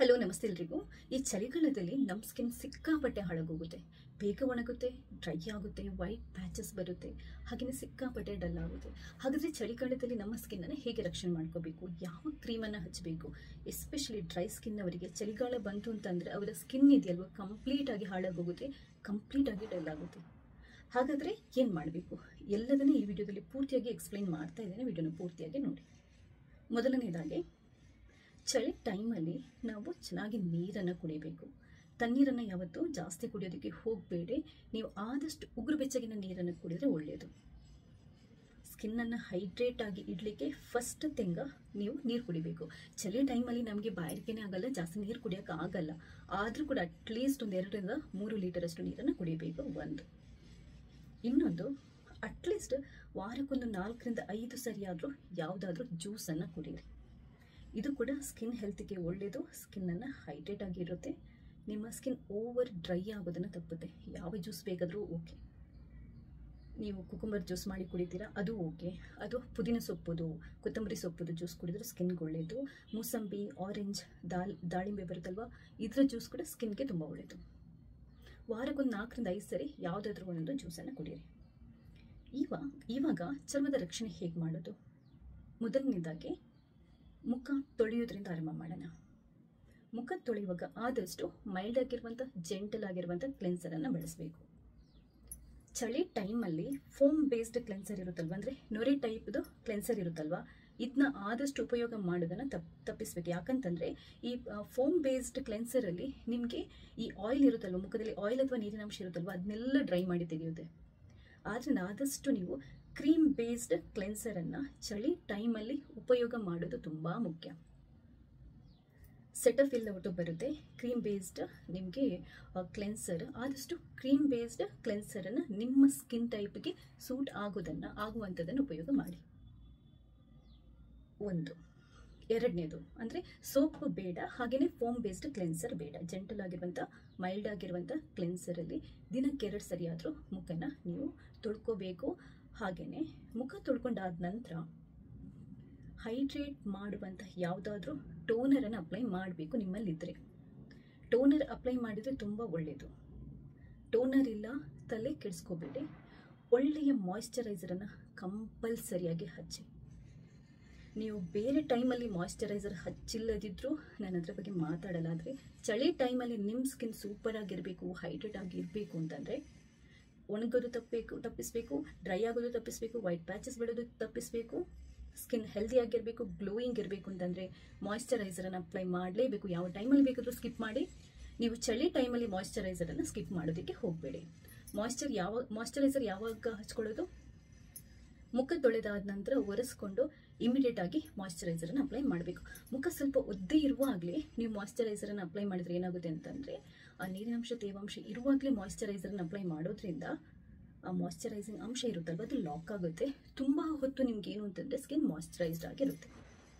Hello ನಮಸ್ತೆ ಎಲ್ರಿಗೂ. ಈ ಚಳಿಗಾಲದಲ್ಲಿ ನಮ್ಮ ಸ್ಕಿನ್ ಸಿಕ್ಕಾಪಟ್ಟೆ ಹಾಳಾಗೋಗುತ್ತೆ, ಬೇಗ ಒಣಗುತ್ತೆ, ಡ್ರೈ ಆಗುತ್ತೆ, ವೈಟ್ ಪ್ಯಾಚಸ್ ಬರುತ್ತೆ, ಹಾಗೆಯೇ ಸಿಕ್ಕಾಪಟ್ಟೆ ಡಲ್ ಆಗುತ್ತೆ. ಹಾಗಾದರೆ ಚಳಿಗಾಲದಲ್ಲಿ ನಮ್ಮ ಸ್ಕಿನ್ನನ್ನು ಹೇಗೆ ರಕ್ಷಣೆ ಮಾಡ್ಕೋಬೇಕು, ಯಾವ ಕ್ರೀಮನ್ನು ಹಚ್ಚಬೇಕು? ಎಸ್ಪೆಷಲಿ ಡ್ರೈ ಸ್ಕಿನ್ ಅವರಿಗೆ ಚಳಿಗಾಲ ಬಂತು ಅಂತಂದರೆ ಅವರ ಸ್ಕಿನ್ ಇದೆಯಲ್ವ ಕಂಪ್ಲೀಟಾಗಿ ಹಾಳಾಗೋಗುತ್ತೆ, ಕಂಪ್ಲೀಟಾಗಿ ಡಲ್ ಆಗುತ್ತೆ. ಹಾಗಾದರೆ ಏನು ಮಾಡಬೇಕು ಎಲ್ಲದನ್ನೇ ಈ ವಿಡಿಯೋದಲ್ಲಿ ಪೂರ್ತಿಯಾಗಿ ಎಕ್ಸ್ಪ್ಲೈನ್ ಮಾಡ್ತಾ ಇದ್ದೇನೆ. ವಿಡಿಯೋನ ಪೂರ್ತಿಯಾಗಿ ನೋಡಿ. ಮೊದಲನೇದಾಗಿ, ಚಳಿ ಟೈಮಲ್ಲಿ ನಾವು ಚೆನ್ನಾಗಿ ನೀರನ್ನು ಕುಡಿಬೇಕು. ತಣ್ಣೀರನ್ನು ಯಾವತ್ತೂ ಜಾಸ್ತಿ ಕುಡಿಯೋದಕ್ಕೆ ಹೋಗಬೇಡಿ. ನೀವು ಆದಷ್ಟು ಉಗುರು ಬೆಚ್ಚಗಿನ ನೀರನ್ನು ಕುಡಿದ್ರೆ ಒಳ್ಳೆಯದು. ಸ್ಕಿನ್ನನ್ನು ಹೈಡ್ರೇಟ್ ಆಗಿ ಇಡಲಿಕ್ಕೆ ಫಸ್ಟ್ ಥಿಂಗ್ ನೀವು ನೀರು ಕುಡಿಬೇಕು. ಚಳಿ ಟೈಮಲ್ಲಿ ನಮಗೆ ಬಾಯಾರಿಕೆನೇ ಆಗಲ್ಲ, ಜಾಸ್ತಿ ನೀರು ಕುಡಿಯೋಕೆ ಆಗಲ್ಲ. ಆದರೂ ಕೂಡ ಅಟ್ಲೀಸ್ಟ್ ಒಂದು 2 ರಿಂದ 3 ಲೀಟರಷ್ಟು ನೀರನ್ನು ಕುಡಿಯಬೇಕು. ಒಂದು ಇನ್ನೊಂದು, ಅಟ್ಲೀಸ್ಟ್ ವಾರಕ್ಕೊಂದು 4 ರಿಂದ 5 ಸರಿ ಆದರೂ ಯಾವುದಾದ್ರೂ ಜ್ಯೂಸನ್ನು ಕುಡಿಯಿರಿ. ಇದು ಕೂಡ ಸ್ಕಿನ್ ಹೆಲ್ತಿಗೆ ಒಳ್ಳೆಯದು. ಸ್ಕಿನ್ನನ್ನು ಹೈಡ್ರೇಟ್ ಆಗಿರುತ್ತೆ. ನಿಮ್ಮ ಸ್ಕಿನ್ ಓವರ್ ಡ್ರೈ ಆಗೋದನ್ನು ತಪ್ಪುತ್ತೆ. ಯಾವ ಜ್ಯೂಸ್ ಬೇಕಾದರೂ ಓಕೆ. ನೀವು ಕುಕುಂಬರ್ ಜ್ಯೂಸ್ ಮಾಡಿ ಕುಡಿತೀರಾ, ಅದು ಓಕೆ. ಅದು ಪುದೀನ ಸೊಪ್ಪುದು, ಕೊತ್ತಂಬರಿ ಸೊಪ್ಪುದು ಜ್ಯೂಸ್ ಕುಡಿದ್ರೆ ಸ್ಕಿನ್ಗೆ ಒಳ್ಳೆಯದು. ಮೂಸಂಬಿ, ಆರೆಂಜ್, ದಾಳಿಂಬೆ ಬರುತ್ತಲ್ವ, ಇದರ ಜ್ಯೂಸ್ ಕೂಡ ಸ್ಕಿನ್ಗೆ ತುಂಬ ಒಳ್ಳೆಯದು. ವಾರಕ್ಕೊಂದು 4 ರಿಂದ 5 ಸರಿ ಯಾವುದಾದ್ರೂ ಒಂದೊಂದು ಜ್ಯೂಸನ್ನು ಕುಡಿಯಿರಿ. ಇವಾಗ ಚರ್ಮದ ರಕ್ಷಣೆ ಹೇಗೆ ಮಾಡೋದು? ಮೊದಲನೇದಾಗಿ ಮುಖ ತೊಳೆಯೋದ್ರಿಂದ ಆರಂಭ ಮಾಡೋಣ. ಮುಖ ತೊಳೆಯುವಾಗ ಆದಷ್ಟು ಮೈಲ್ಡ್ ಆಗಿರುವಂಥ, ಜೆಂಟಲ್ ಆಗಿರುವಂಥ ಕ್ಲೆನ್ಸರನ್ನು ಬಳಸಬೇಕು. ಚಳಿ ಟೈಮಲ್ಲಿ ಫೋಮ್ ಬೇಸ್ಡ್ ಕ್ಲೆನ್ಸರ್ ಇರುತ್ತಲ್ವ, ಅಂದರೆ ನೊರೆ ಟೈಪ್ದು ಕ್ಲೆನ್ಸರ್ ಇರುತ್ತಲ್ವ, ಇದನ್ನ ಆದಷ್ಟು ಉಪಯೋಗ ಮಾಡೋದನ್ನು ತಪ್ಪಿಸ್ಬೇಕು. ಯಾಕಂತಂದರೆ ಈ ಫೋಮ್ ಬೇಸ್ಡ್ ಕ್ಲೆನ್ಸರಲ್ಲಿ ನಿಮಗೆ ಈ ಆಯಿಲ್ ಇರುತ್ತಲ್ವ, ಮುಖದಲ್ಲಿ ಆಯಿಲ್ ಅಥವಾ ನೀರಿನಾಂಶ ಇರುತ್ತಲ್ವ, ಅದನ್ನೆಲ್ಲ ಡ್ರೈ ಮಾಡಿ ತೆಗೆಯುತ್ತೆ. ಆದ್ದರಿಂದ ಆದಷ್ಟು ನೀವು ಕ್ರೀಮ್ ಬೇಸ್ಡ್ ಕ್ಲೆನ್ಸರನ್ನು ಚಳಿ ಟೈಮಲ್ಲಿ ಉಪಯೋಗ ಮಾಡೋದು ತುಂಬ ಮುಖ್ಯ. ಸೆಟಫಿಲ್ ಔಟು ಬರುತ್ತೆ ಕ್ರೀಮ್ ಬೇಸ್ಡ್ ನಿಮಗೆ ಕ್ಲೆನ್ಸರ್. ಆದಷ್ಟು ಕ್ರೀಮ್ ಬೇಸ್ಡ್ ಕ್ಲೆನ್ಸರನ್ನು ನಿಮ್ಮ ಸ್ಕಿನ್ ಟೈಪ್ಗೆ ಸೂಟ್ ಆಗುವಂಥದ್ದನ್ನು ಉಪಯೋಗ ಮಾಡಿ. ಒಂದು. ಎರಡನೇದು ಅಂದರೆ ಸೋಪ್ ಬೇಡ, ಹಾಗೆಯೇ ಫೋಮ್ ಬೇಸ್ಡ್ ಕ್ಲೆನ್ಸರ್ ಬೇಡ. ಜೆಂಟಲ್ ಆಗಿರುವಂಥ, ಮೈಲ್ಡ್ ಆಗಿರುವಂಥ ಕ್ಲೆನ್ಸರಲ್ಲಿ ದಿನಕ್ಕೆ 2 ಸರಿ ಆದರೂ ಮುಖನ ನೀವು ತೊಳ್ಕೋಬೇಕು. ಹಾಗೆಯೇ ಮುಖ ತೊಳ್ಕೊಂಡಾದ ನಂತರ ಹೈಡ್ರೇಟ್ ಮಾಡುವಂಥ ಯಾವುದಾದ್ರೂ ಟೋನರನ್ನು ಅಪ್ಲೈ ಮಾಡಬೇಕು ನಿಮ್ಮಲ್ಲಿದ್ದರೆ. ಟೋನರ್ ಅಪ್ಲೈ ಮಾಡಿದರೆ ತುಂಬ ಒಳ್ಳೆಯದು. ಟೋನರ್ ಇಲ್ಲ ತಲೆ ಕೆಡಿಸ್ಕೋಬೇಡಿ. ಒಳ್ಳೆಯ ಮಾಯಿಶ್ಚರೈಸರನ್ನು ಕಂಪಲ್ಸರಿಯಾಗಿ ಹಚ್ಚಿ. ನೀವು ಬೇರೆ ಟೈಮಲ್ಲಿ ಮಾಯಿಶ್ಚರೈಸರ್ ಹಚ್ಚಿಲ್ಲದಿದ್ದರೂ ನಾನು ಅದರ ಬಗ್ಗೆ ಮಾತಾಡಲ್ಲ. ಆದರೆ ಚಳಿ ಟೈಮಲ್ಲಿ ನಿಮ್ಮ ಸ್ಕಿನ್ ಸೂಪರ್ ಆಗಿರಬೇಕು, ಹೈಡ್ರೇಟ್ ಆಗಿರಬೇಕು ಅಂತಂದರೆ ಒಣಗೋದು ತಪ್ಪಿಸಬೇಕು, ಡ್ರೈ ಆಗೋದು ತಪ್ಪಿಸಬೇಕು, ವೈಟ್ ಪ್ಯಾಚಸ್ ಬಿಡೋದು ತಪ್ಪಿಸಬೇಕು, ಸ್ಕಿನ್ ಹೆಲ್ದಿ ಆಗಿರಬೇಕು, ಗ್ಲೋಯಿಂಗ್ ಇರಬೇಕು ಅಂತಂದರೆ ಮಾಯಿಶ್ಚರೈಸರನ್ನು ಅಪ್ಲೈ ಮಾಡಲೇಬೇಕು. ಯಾವ ಟೈಮಲ್ಲಿ ಬೇಕಾದರೂ ಸ್ಕಿಪ್ ಮಾಡಿ. ನೀವು ಚಳಿ ಟೈಮಲ್ಲಿ ಮಾಯಿಶ್ಚರೈಸರನ್ನು ಸ್ಕಿಪ್ ಮಾಡೋದಕ್ಕೆ ಹೋಗಬೇಡಿ. ಮಾಯಿಶ್ಚರೈಸರ್ ಯಾವಾಗ ಹಚ್ಕೊಳ್ಳೋದು? ಮುಖ ತೊಳೆದಾದ ನಂತರ ಒರೆಸ್ಕೊಂಡು ಇಮಿಡಿಯೇಟ್ ಆಗಿ ಮಾಯಿಶ್ಚರೈಸರನ್ನು ಅಪ್ಲೈ ಮಾಡಬೇಕು. ಮುಖ ಸ್ವಲ್ಪ ಒದ್ದೆ ಇರುವಾಗಲೇ ನೀವು ಮಾಯಿಶ್ಚರೈಸರನ್ನು ಅಪ್ಲೈ ಮಾಡಿದ್ರೆ ಏನಾಗುತ್ತೆ ಅಂತಂದರೆ, ಆ ನೀರಿನಂಶ, ತೇವಾಂಶ ಇರುವಾಗಲೇ ಮಾಯಿಶ್ಚರೈಸರನ್ನು ಅಪ್ಲೈ ಮಾಡೋದ್ರಿಂದ ಆ ಮಾಯಿಶ್ಚರೈಸಿಂಗ್ ಅಂಶ ಇರುತ್ತಲ್ವ, ಅದು ಲಾಕ್ ಆಗುತ್ತೆ. ತುಂಬ ಹೊತ್ತು ನಿಮ್ಗೆ ಏನು ಅಂತಂದರೆ ಸ್ಕಿನ್ ಮಾಯಿಶ್ಚರೈಸ್ಡ್ ಆಗಿರುತ್ತೆ.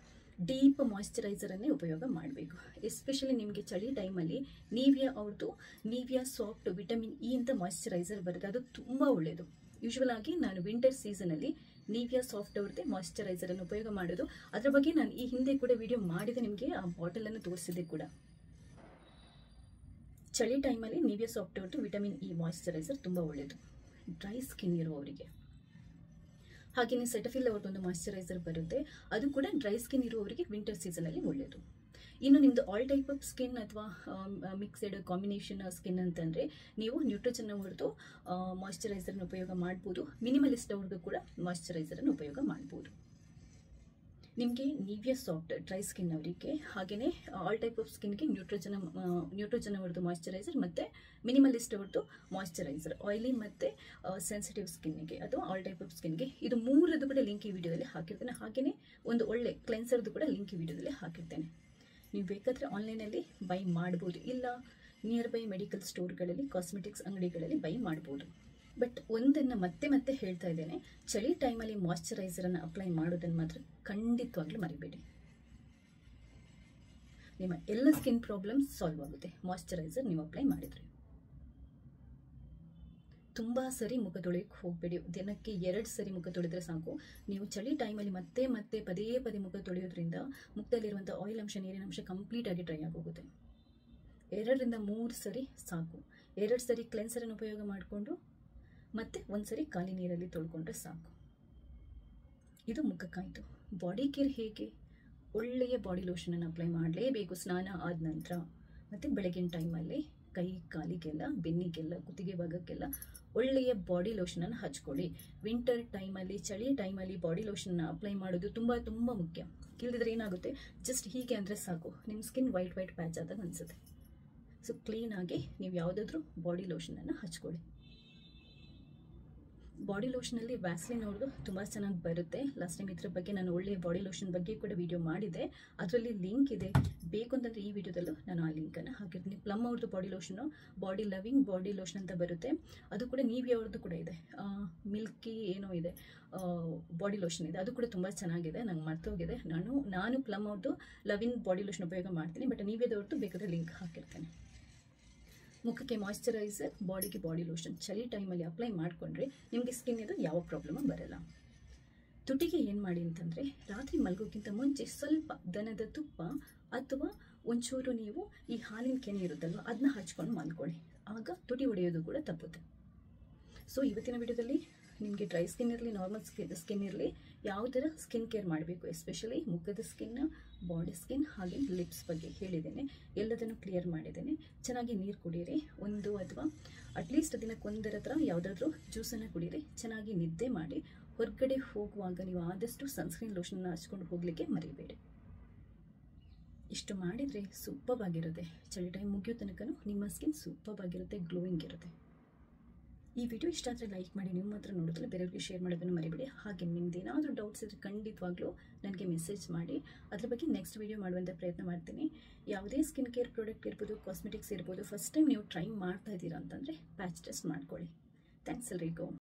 ಡೀಪ್ ಮಾಯಿಶ್ಚರೈಸರನ್ನೇ ಉಪಯೋಗ ಮಾಡಬೇಕು. ಎಸ್ಪೆಷಲಿ ನಿಮಗೆ ಚಳಿ ಟೈಮಲ್ಲಿ ನೀವಿಯಾ ಸಾಫ್ಟ್ ವಿಟಮಿನ್ ಇ ಅಂತ ಮಾಯಿಶ್ಚರೈಸರ್ ಬರುತ್ತೆ, ಅದು ತುಂಬ ಒಳ್ಳೆಯದು. ಯೂಶ್ವಲ್ ಆಗಿ ನಾನು ವಿಂಟರ್ ಸೀಸನಲ್ಲಿ ನೀವಿಯಾ ಸಾಫ್ಟ್ ಅವ್ರದ್ದೇ ಮಾಯಿಶ್ಚರೈಸರನ್ನು ಉಪಯೋಗ ಮಾಡೋದು. ಅದರ ಬಗ್ಗೆ ನಾನು ಈ ಹಿಂದೆ ಕೂಡ ವಿಡಿಯೋ ಮಾಡಿದೆ, ನಿಮಗೆ ಆ ಬಾಟಲನ್ನು ತೋರಿಸಿದೆ ಕೂಡ. ಚಳಿ ಟೈಮಲ್ಲಿ ನೀವಿಯಾ ಸಾಫ್ಟ್ ಅವ್ರದ್ದು ವಿಟಮಿನ್ ಇ ಮಾಯಿಶ್ಚರೈಸರ್ ತುಂಬ ಒಳ್ಳೆಯದು ಡ್ರೈ ಸ್ಕಿನ್ ಇರುವವರಿಗೆ. ಹಾಗೆಯೇ ಸೆಟಫಿಲ್ ಅವ್ರದ್ದೊಂದು ಮಾಯಿಶ್ಚರೈಸರ್ ಬರುತ್ತೆ, ಅದು ಕೂಡ ಡ್ರೈ ಸ್ಕಿನ್ ಇರುವವರಿಗೆ ವಿಂಟರ್ ಸೀಸನಲ್ಲಿ ಒಳ್ಳೆಯದು. ಇನ್ನು ನಿಮ್ಮದು ಆಲ್ ಟೈಪ್ ಆಫ್ ಸ್ಕಿನ್ ಅಥವಾ ಮಿಕ್ಸೆಡ್ ಕಾಂಬಿನೇಷನ್ ಸ್ಕಿನ್ ಅಂತಂದರೆ ನೀವು ನ್ಯೂಟ್ರಿಜನ್ ಅವ್ರದ್ದು ಮಾಯಿಶ್ಚರೈಸರ್ನ ಉಪಯೋಗ ಮಾಡ್ಬೋದು. ಮಿನಿಮಲಿಸ್ಟ್ ಅವ್ರದ್ದು ಕೂಡ ಮಾಯಿಶ್ಚರೈಸರನ್ನು ಉಪಯೋಗ ಮಾಡ್ಬೋದು. ನಿಮಗೆ ನೀವಿಯಾ ಸಾಫ್ಟ್ ಡ್ರೈ ಸ್ಕಿನ್ ಅವರಿಗೆ, ಹಾಗೆಯೇ ಆಲ್ ಟೈಪ್ ಆಫ್ ಸ್ಕಿನ್ಗೆ ನ್ಯೂಟ್ರಿಜನ್ ಅವ್ರದ್ದು ಮಾಯಿಶ್ಚರೈಸರ್ ಮತ್ತು ಮಿನಿಮಲಿಸ್ಟ್ ಅವ್ರದ್ದು ಮಾಯಿಶ್ಚರೈಸರ್, ಆಯಿಲಿ ಮತ್ತು ಸೆನ್ಸಿಟಿವ್ ಸ್ಕಿನ್ನಿಗೆ, ಅದು ಆಲ್ ಟೈಪ್ ಆಫ್ ಸ್ಕಿನ್ಗೆ. ಇದು 3ರದ್ದು ಕೂಡ ಲಿಂಕ್ ಈ ವಿಡಿಯೋದಲ್ಲಿ ಹಾಕಿರ್ತೇನೆ. ಹಾಗೆಯೇ ಒಂದು ಒಳ್ಳೆ ಕ್ಲೆನ್ಸರ್ದು ಕೂಡ ಲಿಂಕ್ ಈ ವಿಡಿಯೋದಲ್ಲಿ ಹಾಕಿರ್ತೇನೆ. ನೀವು ಬೇಕಾದರೆ ಆನ್ಲೈನಲ್ಲಿ ಬೈ ಮಾಡ್ಬೋದು, ಇಲ್ಲ ನಿಯರ್ ಬೈ ಮೆಡಿಕಲ್ ಸ್ಟೋರ್ಗಳಲ್ಲಿ, ಕಾಸ್ಮೆಟಿಕ್ಸ್ ಅಂಗಡಿಗಳಲ್ಲಿ ಬೈ ಮಾಡ್ಬೋದು. ಬಟ್ ಒಂದನ್ನು ಮತ್ತೆ ಹೇಳ್ತಾ ಇದ್ದೇನೆ, ಚಳಿ ಟೈಮಲ್ಲಿ ಮಾಯಿಶ್ಚರೈಸರನ್ನು ಅಪ್ಲೈ ಮಾಡೋದನ್ನು ಮಾತ್ರ ಖಂಡಿತವಾಗ್ಲೂ ಮರಿಬೇಡಿ. ನಿಮ್ಮ ಎಲ್ಲ ಸ್ಕಿನ್ ಪ್ರಾಬ್ಲಮ್ಸ್ ಸಾಲ್ವ್ ಆಗುತ್ತೆ ಮಾಯಿಶ್ಚರೈಸರ್ ನೀವು ಅಪ್ಲೈ ಮಾಡಿದರೆ. ತುಂಬ ಸರಿ ಮುಖ ತೊಳೆಯೋಕ್ಕೆ ಹೋಗಬೇಡಿ. ದಿನಕ್ಕೆ 2 ಸರಿ ಮುಖ ತೊಳೆದ್ರೆ ಸಾಕು. ನೀವು ಚಳಿ ಟೈಮಲ್ಲಿ ಮತ್ತೆ ಮತ್ತೆ ಪದೇ ಪದೇ ಮುಖ ತೊಳೆಯೋದ್ರಿಂದ ಮುಖದಲ್ಲಿರುವಂಥ ಆಯಿಲ್ ಅಂಶ, ನೀರಿನ ಅಂಶ ಕಂಪ್ಲೀಟಾಗಿ ಡ್ರೈ ಆಗೋಗುತ್ತೆ. 2 ರಿಂದ 3 ಸರಿ ಸಾಕು. 2 ಸರಿ ಕ್ಲೆನ್ಸರನ್ನು ಉಪಯೋಗ ಮಾಡಿಕೊಂಡು ಮತ್ತೆ 1 ಸರಿ ಖಾಲಿ ನೀರಲ್ಲಿ ತೊಳ್ಕೊಂಡ್ರೆ ಸಾಕು. ಇದು ಮುಖಕ್ಕಾಯಿತು. ಬಾಡಿ ಕೇರ್ ಹೇಗೆ? ಒಳ್ಳೆಯ ಬಾಡಿ ಲೋಷನನ್ನು ಅಪ್ಲೈ ಮಾಡಲೇಬೇಕು ಸ್ನಾನ ಆದ ನಂತರ. ಮತ್ತು ಬೆಳಗಿನ ಟೈಮಲ್ಲಿ ಕೈ ಕಾಲಿಗೆಲ್ಲ, ಬೆನ್ನಿಗೆಲ್ಲ, ಕುತ್ತಿಗೆ ಭಾಗಕ್ಕೆಲ್ಲ ಒಳ್ಳೆಯ ಬಾಡಿ ಲೋಷನನ್ನು ಹಚ್ಕೊಳ್ಳಿ. ವಿಂಟರ್ ಟೈಮಲ್ಲಿ, ಚಳಿ ಟೈಮಲ್ಲಿ ಬಾಡಿ ಲೋಷನ್ನ ಅಪ್ಲೈ ಮಾಡೋದು ತುಂಬ ತುಂಬ ಮುಖ್ಯ. ಇಲ್ಲದಿದ್ರೆ ಏನಾಗುತ್ತೆ, ಜಸ್ಟ್ ಹೀಗೆ ಅಂದರೆ ಸಾಕು, ನಿಮ್ಮ ಸ್ಕಿನ್ ವೈಟ್ ಪ್ಯಾಚ್ ಆದಾಗ ಅನಿಸುತ್ತೆ. ಸೊ ಕ್ಲೀನಾಗಿ ನೀವು ಯಾವುದಾದ್ರೂ ಬಾಡಿ ಲೋಷನನ್ನು ಹಚ್ಕೊಳ್ಳಿ. ಬಾಡಿ ಲೋಷನಲ್ಲಿ ವ್ಯಾಸ್ಲಿನ್ ಅವ್ರದ್ದು ತುಂಬ ಚೆನ್ನಾಗಿ ಬರುತ್ತೆ. ಲಾಸ್ಟ್ ಟೈಮ್ ಇದ್ರ ಬಗ್ಗೆ ನಾನು ಒಳ್ಳೆಯ ಬಾಡಿ ಲೋಷನ್ ಬಗ್ಗೆ ಕೂಡ ವಿಡಿಯೋ ಮಾಡಿದೆ. ಅದರಲ್ಲಿ ಲಿಂಕ್ ಇದೆ, ಬೇಕು ಅಂತಂದರೆ ಈ ವಿಡಿಯೋದಲ್ಲೂ ನಾನು ಆ ಲಿಂಕನ್ನು ಹಾಕಿರ್ತೀನಿ. ಪ್ಲಮ್ ಅವ್ರದ್ದು body lotion, body loving body lotion ಅಂತ ಬರುತ್ತೆ. ಅದು ಕೂಡ ನೀವಿ ಅವ್ರದ್ದು ಕೂಡ ಇದೆ. ಮಿಲ್ಕಿ ಏನೋ ಇದೆ ಬಾಡಿ ಲೋಷನ್ ಇದೆ, ಅದು ಕೂಡ ತುಂಬ ಚೆನ್ನಾಗಿದೆ. ನಂಗೆ ಮರ್ತೋಗಿದೆ. ನಾನು ಪ್ಲಮ್ ಅವ್ರದ್ದು ಲವಿಂಗ್ ಬಾಡಿ ಲೋಷನ್ ಉಪಯೋಗ ಮಾಡ್ತೀನಿ, ಬಟ್ ನೀವೇದವ್ರದ್ದು ಬೇಕಾದರೆ ಲಿಂಕ್ ಹಾಕಿರ್ತೇನೆ. ಮುಖಕ್ಕೆ ಮಾಯ್ಶ್ಚರೈಸರ್, ಬಾಡಿಗೆ ಬಾಡಿ ಲೋಷನ್ ಚಳಿ ಟೈಮಲ್ಲಿ ಅಪ್ಲೈ ಮಾಡಿಕೊಂಡ್ರೆ ನಿಮಗೆ ಸ್ಕಿನ್ನಿದು ಯಾವ ಪ್ರಾಬ್ಲಮ್ ಬರಲ್ಲ. ತುಟಿಗೆ ಏನು ಮಾಡಿ ಅಂತಂದರೆ, ರಾತ್ರಿ ಮಲಗೋಕ್ಕಿಂತ ಮುಂಚೆ ಸ್ವಲ್ಪ ದನದ ತುಪ್ಪ ಅಥವಾ ಒಂಚೂರು ನೀವು ಈ ಹಾಲಿನ ಕೆನೆ ಇರುತ್ತಲ್ವ ಅದನ್ನ ಹಚ್ಕೊಂಡು ಮಲ್ಕೊಳ್ಳಿ. ಆಗ ತುಟಿ ಹೊಡೆಯೋದು ಕೂಡ ತಪ್ಪುತ್ತೆ. ಸೊ ಇವತ್ತಿನ ವಿಡಿಯೋದಲ್ಲಿ ನಿಮಗೆ ಡ್ರೈ ಸ್ಕಿನ್ ಇರಲಿ, ನಾರ್ಮಲ್ ಸ್ಕಿನ್ ಇರಲಿ, ಯಾವ ಥರ ಸ್ಕಿನ್ ಕೇರ್ ಮಾಡಬೇಕು, ಎಸ್ಪೆಷಲಿ ಮುಖದ ಸ್ಕಿನ್, ಬಾಡಿ ಸ್ಕಿನ್ ಹಾಗೆ ಲಿಪ್ಸ್ ಬಗ್ಗೆ ಹೇಳಿದ್ದೇನೆ. ಎಲ್ಲದನ್ನು ಕ್ಲಿಯರ್ ಮಾಡಿದ್ದೇನೆ. ಚೆನ್ನಾಗಿ ನೀರು ಕುಡೀರಿ. 1 ಅಥವಾ ಅಟ್ಲೀಸ್ಟ್ ದಿನಕ್ಕೆ 1 ಹತ್ರ ಯಾವುದಾದ್ರೂ ಜ್ಯೂಸನ್ನು ಕುಡೀರಿ. ಚೆನ್ನಾಗಿ ನಿದ್ದೆ ಮಾಡಿ. ಹೊರಗಡೆ ಹೋಗುವಾಗ ನೀವು ಆದಷ್ಟು ಸನ್ಸ್ಕ್ರೀನ್ ಲೋಷನ್ನ ಹಚ್ಕೊಂಡು ಹೋಗಲಿಕ್ಕೆ ಮರಿಬೇಡಿ. ಇಷ್ಟು ಮಾಡಿದರೆ ಸೂಪರ್ ಆಗಿರುತ್ತೆ. ಚಳಿ ಟೈಮ್ ಮುಗಿಯೋ ತನಕನೂ ನಿಮ್ಮ ಸ್ಕಿನ್ ಸೂಪರ್ ಆಗಿರುತ್ತೆ, ಗ್ಲೋಯಿಂಗ್ ಇರುತ್ತೆ. ಈ ವಿಡಿಯೋ ಇಷ್ಟ ಆದರೆ ಲೈಕ್ ಮಾಡಿ, ನೀವು ಮಾತ್ರ ನೋಡಿದ್ರೆ ಬೇರೆಯವ್ರಿಗೆ ಶೇರ್ ಮಾಡೋದನ್ನು ಮರಿಬೇಡಿ. ಹಾಗೆ ನಿಮ್ದು ಏನಾದರೂ ಡೌಟ್ಸ್ ಇದ್ದರೆ ಖಂಡಿತವಾಗ್ಲೂ ನನಗೆ ಮೆಸೇಜ್ ಮಾಡಿ. ಅದ್ರ ಬಗ್ಗೆ ನೆಕ್ಸ್ಟ್ ವಿಡಿಯೋ ಮಾಡುವಂಥ ಪ್ರಯತ್ನ ಮಾಡ್ತೀನಿ. ಯಾವುದೇ ಸ್ಕಿನ್ ಕೇರ್ ಪ್ರಾಡಕ್ಟ್ ಇರ್ಬೋದು, ಕಾಸ್ಮೆಟಿಕ್ಸ್ ಇರ್ಬೋದು, ಫಸ್ಟ್ ಟೈಮ್ ನೀವು ಟ್ರೈ ಮಾಡ್ತಾ ಇದ್ದೀರಾ ಅಂತಂದರೆ ಪ್ಯಾಚ್ ಟೆಸ್ಟ್ ಮಾಡ್ಕೊಳ್ಳಿ. ಥ್ಯಾಂಕ್ಸ್ ಎಲ್ರಿಗೂ.